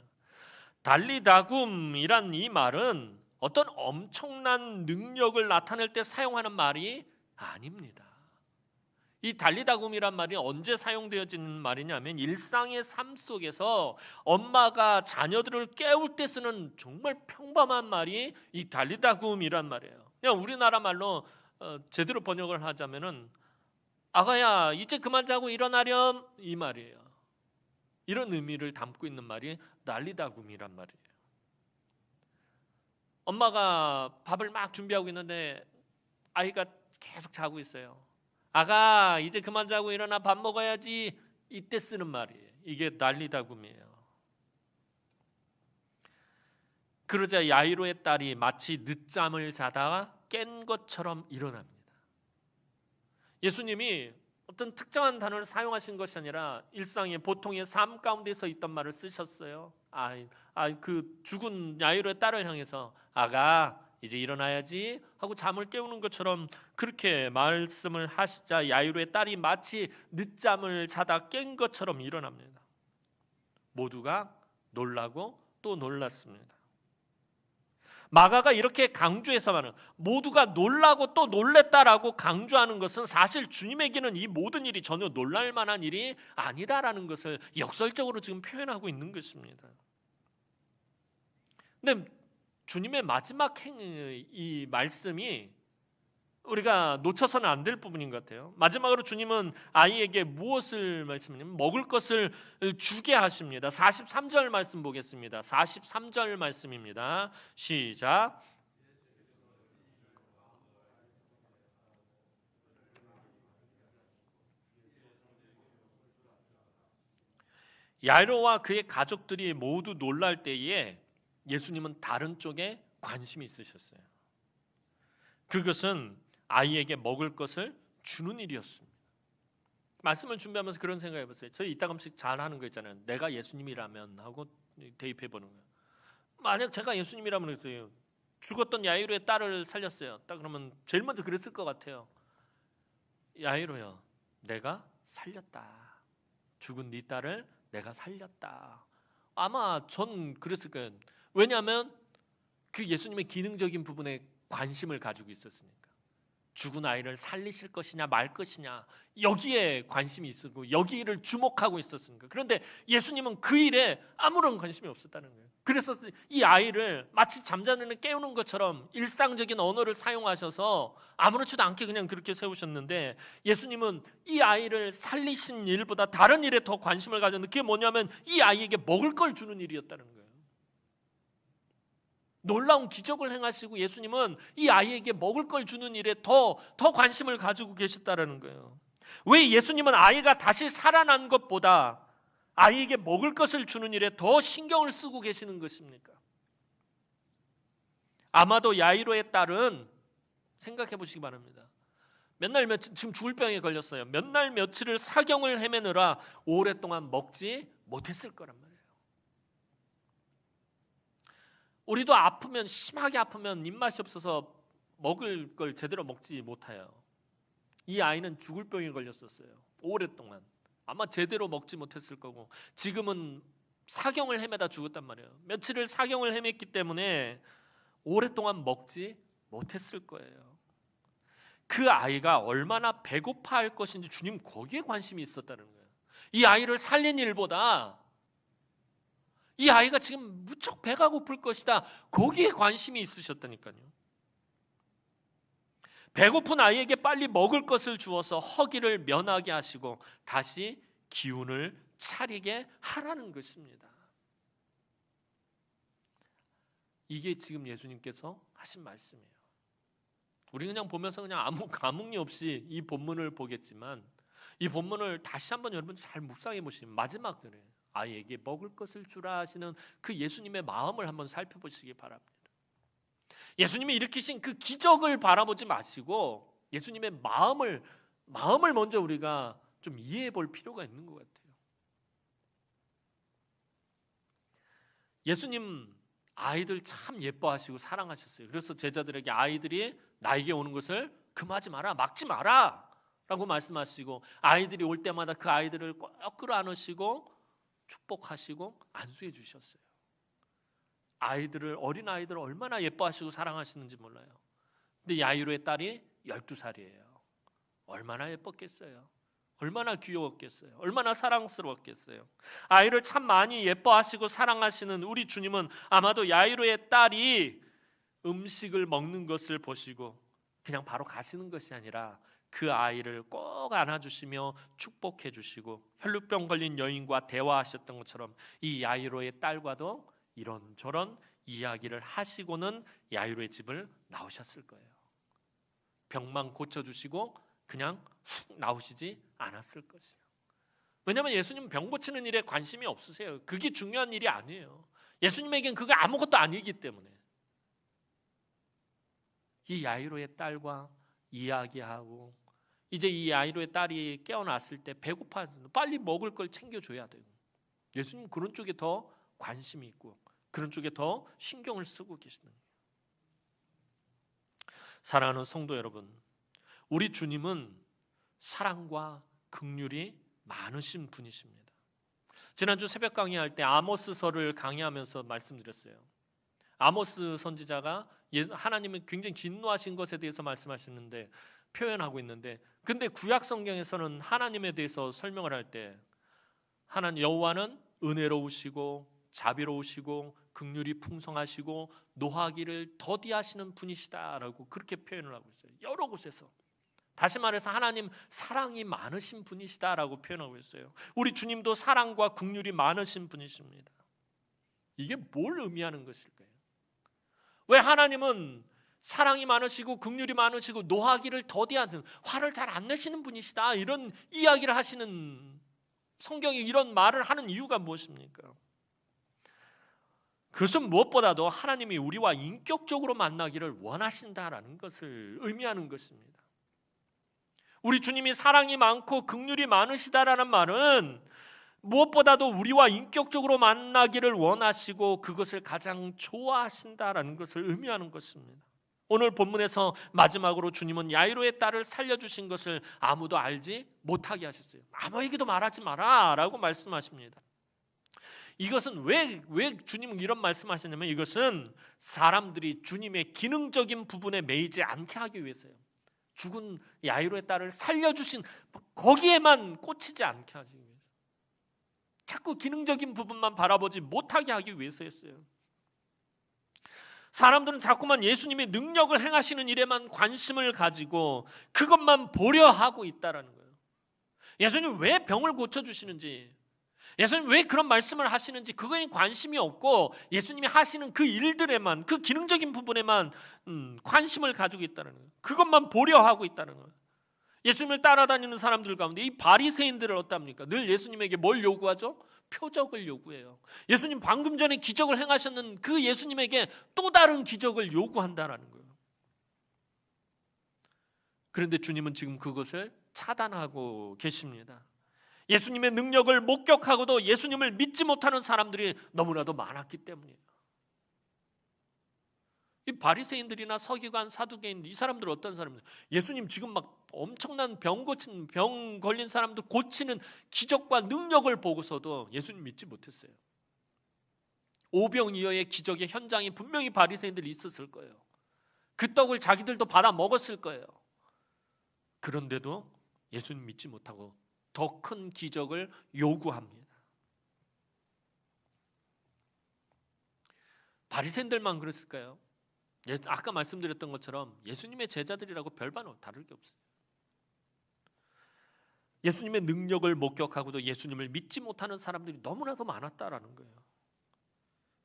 달리다굼이란 이 말은 어떤 엄청난 능력을 나타낼 때 사용하는 말이 아닙니다. 이 달리다굼이란 말이 언제 사용되어지는 말이냐면 일상의 삶 속에서 엄마가 자녀들을 깨울 때 쓰는 정말 평범한 말이 이 달리다굼이란 말이에요. 그냥 우리나라 말로 제대로 번역을 하자면은 아가야 이제 그만 자고 일어나렴 이 말이에요. 이런 의미를 담고 있는 말이 달리다굼이란 말이에요. 엄마가 밥을 막 준비하고 있는데 아이가 계속 자고 있어요. 아가 이제 그만 자고 일어나 밥 먹어야지. 이때 쓰는 말이에요. 이게 달리다굼이에요. 그러자 야이로의 딸이 마치 늦잠을 자다가 깬 것처럼 일어납니다. 예수님이 어떤 특정한 단어를 사용하신 것이 아니라 일상의 보통의 삶 가운데서 있던 말을 쓰셨어요. 그 죽은 야이로의 딸을 향해서 아가 이제 일어나야지 하고 잠을 깨우는 것처럼 그렇게 말씀을 하시자 야이로의 딸이 마치 늦잠을 자다 깬 것처럼 일어납니다. 모두가 놀라고 또 놀랐습니다. 마가가 이렇게 강조해서 말하는 모두가 놀라고 또 놀랬다라고 강조하는 것은 사실 주님에게는 이 모든 일이 전혀 놀랄 만한 일이 아니다라는 것을 역설적으로 지금 표현하고 있는 것입니다. 근데 주님의 마지막 이 말씀이 우리가 놓쳐서는 안 될 부분인 것 같아요. 마지막으로 주님은 아이에게 무엇을 말씀하냐면 먹을 것을 주게 하십니다. 43절 말씀 보겠습니다. 43절 말씀입니다. 시작. 야이로와 그의 가족들이 모두 놀랄 때에 예수님은 다른 쪽에 관심이 있으셨어요. 그것은 아이에게 먹을 것을 주는 일이었습니다. 말씀을 준비하면서 그런 생각해 보세요. 저희 이따금씩 잘 하는 거 있잖아요. 내가 예수님이라면 하고 대입해 보는 거예요. 만약 제가 예수님이라면 그랬어요. 죽었던 야이로의 딸을 살렸어요. 딱 그러면 제일 먼저 그랬을 것 같아요. 야이로야, 내가 살렸다. 죽은 네 딸을 내가 살렸다. 아마 전 그랬을 거예요. 왜냐하면 그 예수님의 기능적인 부분에 관심을 가지고 있었으니까. 죽은 아이를 살리실 것이냐 말 것이냐 여기에 관심이 있었고 여기를 주목하고 있었으니까. 그런데 예수님은 그 일에 아무런 관심이 없었다는 거예요. 그래서 이 아이를 마치 잠자는 애 깨우는 것처럼 일상적인 언어를 사용하셔서 아무렇지도 않게 그냥 그렇게 세우셨는데 예수님은 이 아이를 살리신 일보다 다른 일에 더 관심을 가졌는데 그게 뭐냐면 이 아이에게 먹을 걸 주는 일이었다는 거예요. 놀라운 기적을 행하시고 예수님은 이 아이에게 먹을 걸 주는 일에 더 관심을 가지고 계셨다는 거예요. 왜 예수님은 아이가 다시 살아난 것보다 아이에게 먹을 것을 주는 일에 더 신경을 쓰고 계시는 것입니까? 아마도 야이로의 딸은 생각해 보시기 바랍니다. 몇 날 며칠 지금 죽을 병에 걸렸어요. 몇 날 며칠을 사경을 헤매느라 오랫동안 먹지 못했을 거란 말이에요. 우리도 아프면 심하게 아프면 입맛이 없어서 먹을 걸 제대로 먹지 못해요. 이 아이는 죽을 병에 걸렸었어요. 오랫동안. 아마 제대로 먹지 못했을 거고 지금은 사경을 헤매다 죽었단 말이에요. 며칠을 사경을 헤맸기 때문에 오랫동안 먹지 못했을 거예요. 그 아이가 얼마나 배고파할 것인지 주님 거기에 관심이 있었다는 거예요. 이 아이를 살린 일보다 이 아이가 지금 무척 배가 고플 것이다. 거기에 관심이 있으셨다니까요. 배고픈 아이에게 빨리 먹을 것을 주어서 허기를 면하게 하시고 다시 기운을 차리게 하라는 것입니다. 이게 지금 예수님께서 하신 말씀이에요. 우리 그냥 보면서 그냥 아무 감흥이 없이 이 본문을 보겠지만 이 본문을 다시 한번 여러분 잘 묵상해 보시면 마지막 절에 아이에게 먹을 것을 주라 하시는 그 예수님의 마음을 한번 살펴보시기 바랍니다. 예수님이 일으키신 그 기적을 바라보지 마시고 예수님의 마음을 먼저 우리가 좀 이해해 볼 필요가 있는 것 같아요. 예수님 아이들 참 예뻐하시고 사랑하셨어요. 그래서 제자들에게 아이들이 나에게 오는 것을 금하지 마라, 막지 마라 라고 말씀하시고 아이들이 올 때마다 그 아이들을 꼭 끌어안으시고 축복하시고 안수해 주셨어요. 어린 아이들을 얼마나 예뻐하시고 사랑하시는지 몰라요. 근데 야이로의 딸이 12살이에요. 얼마나 예뻤겠어요. 얼마나 귀여웠겠어요. 얼마나 사랑스러웠겠어요. 아이를 참 많이 예뻐하시고 사랑하시는 우리 주님은 아마도 야이로의 딸이 음식을 먹는 것을 보시고 그냥 바로 가시는 것이 아니라 그 아이를 꼭 안아주시며 축복해 주시고 혈루병 걸린 여인과 대화하셨던 것처럼 이 야이로의 딸과도 이런저런 이야기를 하시고는 야이로의 집을 나오셨을 거예요. 병만 고쳐주시고 그냥 훅 나오시지 않았을 것이에요. 왜냐하면 예수님은 병 고치는 일에 관심이 없으세요. 그게 중요한 일이 아니에요. 예수님에겐 그게 아무것도 아니기 때문에 이 야이로의 딸과 이야기하고 이제 이 야이로의 딸이 깨어났을 때 배고파 빨리 먹을 걸 챙겨줘야 돼요. 예수님 그런 쪽에 더 관심이 있고 그런 쪽에 더 신경을 쓰고 계시는 거예요. 사랑하는 성도 여러분, 우리 주님은 사랑과 긍휼이 많으신 분이십니다. 지난주 새벽 강의할 때 아모스서를 강의하면서 말씀드렸어요. 아모스 선지자가 하나님은 굉장히 진노하신 것에 대해서 말씀하시는데 표현하고 있는데, 근데 구약 성경에서는 하나님에 대해서 설명을 할 때 하나님 여호와는 은혜로우시고 자비로우시고 긍휼이 풍성하시고 노하기를 더디하시는 분이시다라고 그렇게 표현을 하고 있어요. 여러 곳에서. 다시 말해서 하나님 사랑이 많으신 분이시다라고 표현하고 있어요. 우리 주님도 사랑과 긍휼이 많으신 분이십니다. 이게 뭘 의미하는 것일까요? 왜 하나님은 사랑이 많으시고 긍휼이 많으시고 노하기를 더디하는, 화를 잘 안 내시는 분이시다, 이런 이야기를 하시는, 성경이 이런 말을 하는 이유가 무엇입니까? 그것은 무엇보다도 하나님이 우리와 인격적으로 만나기를 원하신다라는 것을 의미하는 것입니다. 우리 주님이 사랑이 많고 긍휼이 많으시다라는 말은 무엇보다도 우리와 인격적으로 만나기를 원하시고 그것을 가장 좋아하신다라는 것을 의미하는 것입니다. 오늘 본문에서 마지막으로 주님은 야이로의 딸을 살려주신 것을 아무도 알지 못하게 하셨어요. 아무에게도 말하지 마라 라고 말씀하십니다. 이것은 왜 주님은 이런 말씀하셨냐면, 이것은 사람들이 주님의 기능적인 부분에 매이지 않게 하기 위해서요. 죽은 야이로의 딸을 살려주신 거기에만 꽂히지 않게 하기 위해서, 자꾸 기능적인 부분만 바라보지 못하게 하기 위해서였어요. 사람들은 자꾸만 예수님의 능력을 행하시는 일에만 관심을 가지고 그것만 보려 하고 있다라는 거예요. 예수님 왜 병을 고쳐주시는지, 예수님 왜 그런 말씀을 하시는지 그거에 관심이 없고 예수님이 하시는 그 일들에만, 그 기능적인 부분에만 관심을 가지고 있다는 거예요. 그것만 보려 하고 있다는 거예요. 예수님을 따라다니는 사람들 가운데 이 바리새인들을 어떻습니까? 늘 예수님에게 뭘 요구하죠? 표적을 요구해요. 예수님 방금 전에 기적을 행하셨는 그 예수님에게 또 다른 기적을 요구한다라는 거예요. 그런데 주님은 지금 그것을 차단하고 계십니다. 예수님의 능력을 목격하고도 예수님을 믿지 못하는 사람들이 너무나도 많았기 때문이에요. 이 바리새인들이나 서기관, 사두개인, 이 사람들 어떤 사람들? 예수님 지금 막 엄청난 병 걸린 사람들 고치는 기적과 능력을 보고서도 예수님 믿지 못했어요. 오병이어의 기적의 현장이 분명히 바리새인들이 있었을 거예요. 그 떡을 자기들도 받아 먹었을 거예요. 그런데도 예수님 믿지 못하고 더 큰 기적을 요구합니다. 바리새인들만 그랬을까요? 아까 말씀드렸던 것처럼 예수님의 제자들이라고 별반 다를 게 없어요. 예수님의 능력을 목격하고도 예수님을 믿지 못하는 사람들이 너무나도 많았다라는 거예요.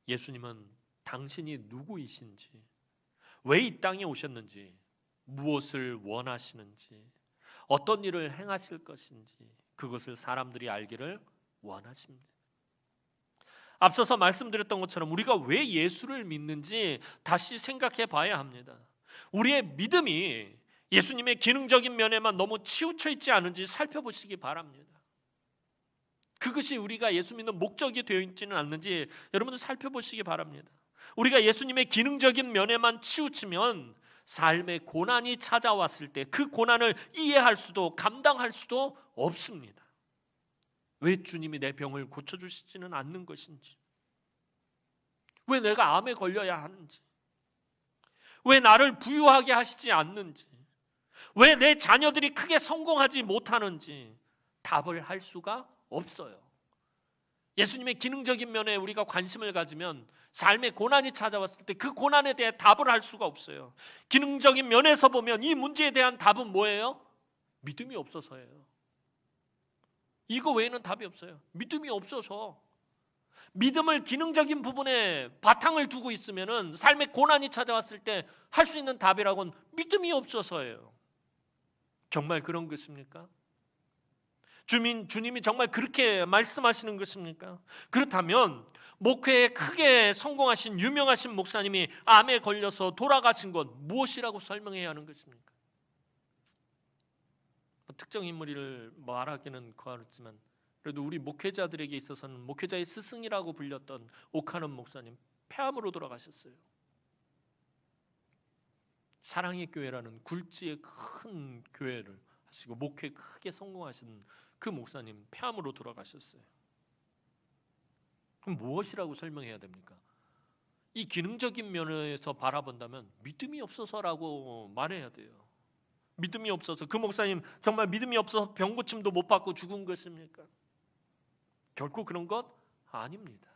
예수님은 당신이 누구이신지, 왜 이 땅에 오셨는지, 무엇을 원하시는지, 어떤 일을 행하실 것인지 그것을 사람들이 알기를 원하십니다. 앞서서 말씀드렸던 것처럼 우리가 왜 예수를 믿는지 다시 생각해 봐야 합니다. 우리의 믿음이 예수님의 기능적인 면에만 너무 치우쳐 있지 않은지 살펴보시기 바랍니다. 그것이 우리가 예수 믿는 목적이 되어 있지는 않는지 여러분들 살펴보시기 바랍니다. 우리가 예수님의 기능적인 면에만 치우치면 삶의 고난이 찾아왔을 때 그 고난을 이해할 수도 감당할 수도 없습니다. 왜 주님이 내 병을 고쳐주시지는 않는 것인지, 왜 내가 암에 걸려야 하는지, 왜 나를 부유하게 하시지 않는지, 왜 내 자녀들이 크게 성공하지 못하는지 답을 할 수가 없어요. 예수님의 기능적인 면에 우리가 관심을 가지면 삶의 고난이 찾아왔을 때 그 고난에 대해 답을 할 수가 없어요. 기능적인 면에서 보면 이 문제에 대한 답은 뭐예요? 믿음이 없어서예요. 이거 외에는 답이 없어요. 믿음이 없어서. 믿음을 기능적인 부분에 바탕을 두고 있으면은 삶의 고난이 찾아왔을 때 할 수 있는 답이라고는 믿음이 없어서예요. 정말 그런 것입니까? 주님이 정말 그렇게 말씀하시는 것입니까? 그렇다면 목회에 크게 성공하신 유명하신 목사님이 암에 걸려서 돌아가신 것 무엇이라고 설명해야 하는 것입니까? 특정 인물을 말하기는 그렇지만 그래도 우리 목회자들에게 있어서는 목회자의 스승이라고 불렸던 오카논 목사님 폐암으로 돌아가셨어요. 사랑의 교회라는 굴지의 큰 교회를 하시고 목회 크게 성공하신 그 목사님 폐암으로 돌아가셨어요. 그럼 무엇이라고 설명해야 됩니까? 이 기능적인 면에서 바라본다면 믿음이 없어서라고 말해야 돼요. 믿음이 없어서. 그 목사님 정말 믿음이 없어서 병고침도 못 받고 죽은 것입니까? 결코 그런 것 아닙니다.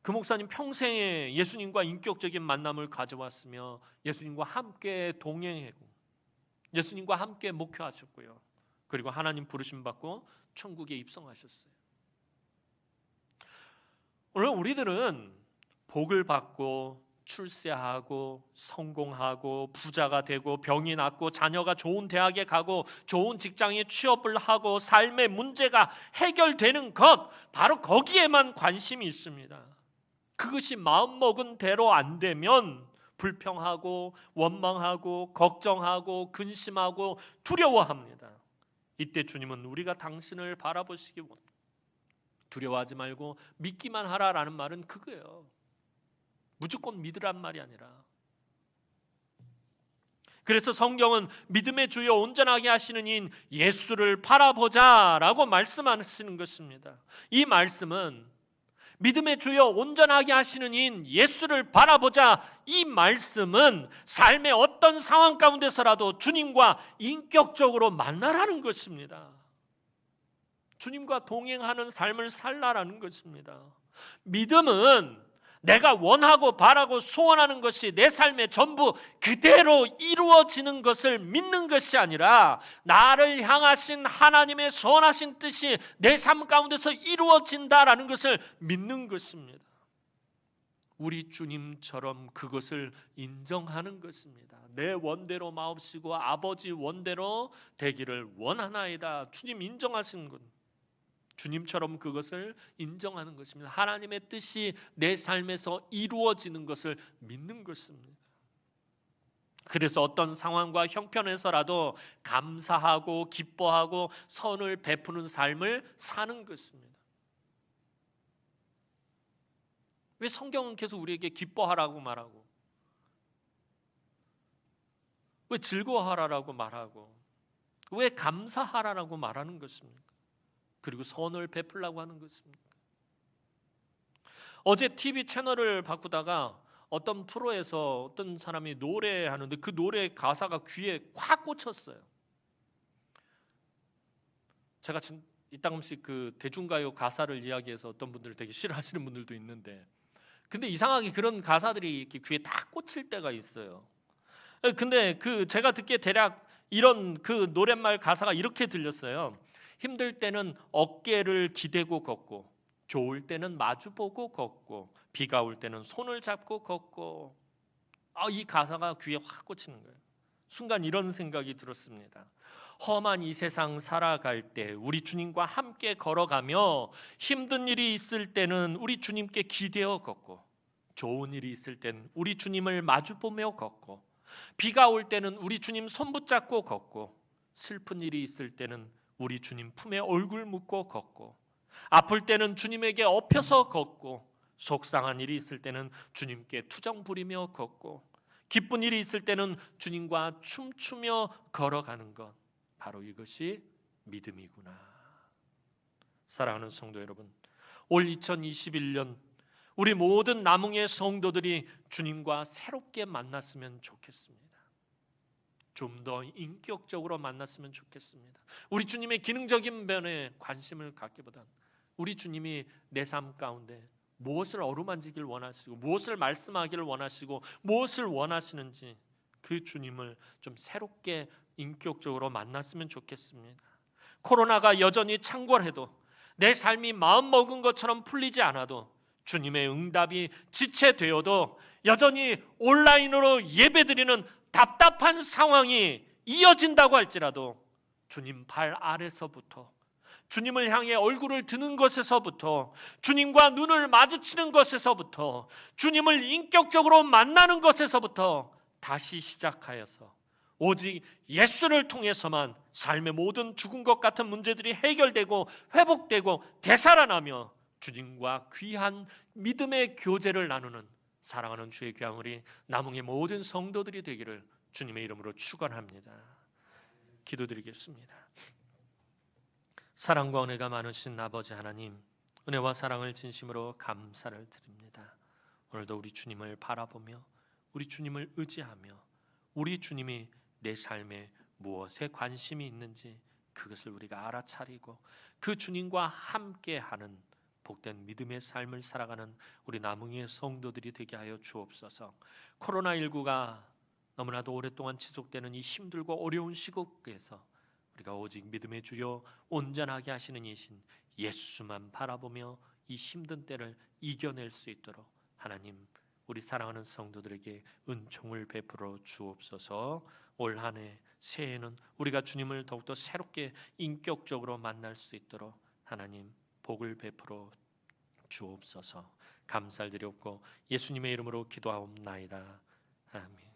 그 목사님 평생에 예수님과 인격적인 만남을 가져왔으며 예수님과 함께 동행하고 예수님과 함께 목회하셨고요. 그리고 하나님 부르심 받고 천국에 입성하셨어요. 오늘 우리들은 복을 받고 출세하고 성공하고 부자가 되고 병이 낫고 자녀가 좋은 대학에 가고 좋은 직장에 취업을 하고 삶의 문제가 해결되는 것, 바로 거기에만 관심이 있습니다. 그것이 마음먹은 대로 안 되면 불평하고 원망하고 걱정하고 근심하고 두려워합니다. 이때 주님은 우리가 당신을 바라보시기 원합니다. 두려워하지 말고 믿기만 하라라는 말은 그거예요. 무조건 믿으란 말이 아니라. 그래서 성경은 믿음의 주여 온전하게 하시는 이인 예수를 바라보자라고 말씀하시는 것입니다. 이 말씀은 믿음의 주여 온전하게 하시는 이인 예수를 바라보자, 이 말씀은 삶의 어떤 상황 가운데서라도 주님과 인격적으로 만나라는 것입니다. 주님과 동행하는 삶을 살라라는 것입니다. 믿음은 내가 원하고 바라고 소원하는 것이 내 삶의 전부 그대로 이루어지는 것을 믿는 것이 아니라 나를 향하신 하나님의 선하신 뜻이 내 삶 가운데서 이루어진다라는 것을 믿는 것입니다. 우리 주님처럼 그것을 인정하는 것입니다. 내 원대로 마옵시고 아버지 원대로 되기를 원하나이다. 주님 인정하신 것. 주님처럼 그것을 인정하는 것입니다. 하나님의 뜻이 내 삶에서 이루어지는 것을 믿는 것입니다. 그래서 어떤 상황과 형편에서라도 감사하고 기뻐하고 선을 베푸는 삶을 사는 것입니다. 왜 성경은 계속 우리에게 기뻐하라고 말하고, 왜 즐거워하라고 말하고, 왜 감사하라고 말하는 것입니까? 그리고 선을 베풀라고 하는 것입니다. 어제 TV 채널을 바꾸다가 어떤 프로에서 어떤 사람이 노래하는데 그 노래 가사가 귀에 확 꽂혔어요. 제가 이따금씩 그 대중가요 가사를 이야기해서 어떤 분들 되게 싫어하시는 분들도 있는데, 근데 이상하게 그런 가사들이 이렇게 귀에 딱 꽂힐 때가 있어요. 근데 제가 듣기에 대략 이런 그 노랫말 가사가 이렇게 들렸어요. 힘들 때는 어깨를 기대고 걷고, 좋을 때는 마주보고 걷고, 비가 올 때는 손을 잡고 걷고. 이 가사가 귀에 확 꽂히는 거예요. 순간 이런 생각이 들었습니다. 험한 이 세상 살아갈 때 우리 주님과 함께 걸어가며 힘든 일이 있을 때는 우리 주님께 기대어 걷고, 좋은 일이 있을 때는 우리 주님을 마주보며 걷고, 비가 올 때는 우리 주님 손 붙잡고 걷고, 슬픈 일이 있을 때는 우리 주님 품에 얼굴 묻고 걷고, 아플 때는 주님에게 엎혀서 걷고, 속상한 일이 있을 때는 주님께 투정 부리며 걷고, 기쁜 일이 있을 때는 주님과 춤추며 걸어가는 것, 바로 이것이 믿음이구나. 사랑하는 성도 여러분, 올 2021년 우리 모든 남흥의 성도들이 주님과 새롭게 만났으면 좋겠습니다. 좀 더 인격적으로 만났으면 좋겠습니다. 우리 주님의 기능적인 면에 관심을 갖기보단 우리 주님이 내 삶 가운데 무엇을 어루만지길 원하시고, 무엇을 말씀하기를 원하시고, 무엇을 원하시는지 그 주님을 좀 새롭게 인격적으로 만났으면 좋겠습니다. 코로나가 여전히 창궐해도, 내 삶이 마음먹은 것처럼 풀리지 않아도, 주님의 응답이 지체되어도 여전히 온라인으로 예배드리는 답답한 상황이 이어진다고 할지라도 주님 발 아래서부터, 주님을 향해 얼굴을 드는 것에서부터, 주님과 눈을 마주치는 것에서부터, 주님을 인격적으로 만나는 것에서부터 다시 시작하여서 오직 예수를 통해서만 삶의 모든 죽은 것 같은 문제들이 해결되고 회복되고 되살아나며 주님과 귀한 믿음의 교제를 나누는 사랑하는 주의 귀한 우리 남흥의 모든 성도들이 되기를 주님의 이름으로 축원합니다. 기도드리겠습니다. 사랑과 은혜가 많으신 아버지 하나님, 은혜와 사랑을 진심으로 감사를 드립니다. 오늘도 우리 주님을 바라보며 우리 주님을 의지하며 우리 주님이 내 삶에 무엇에 관심이 있는지 그것을 우리가 알아차리고 그 주님과 함께하는 복된 믿음의 삶을 살아가는 우리 남흥의 성도들이 되게 하여 주옵소서. 코로나19가 너무나도 오랫동안 지속되는 이 힘들고 어려운 시국에서 우리가 오직 믿음의 주요 온전하게 하시는 이신 예수만 바라보며 이 힘든 때를 이겨낼 수 있도록 하나님 우리 사랑하는 성도들에게 은총을 베풀어 주옵소서. 올 한 해 새해에는 우리가 주님을 더욱더 새롭게 인격적으로 만날 수 있도록 하나님 복을 베풀어 주옵소서. 감사를 드렸고 예수님의 이름으로 기도하옵나이다. 아멘.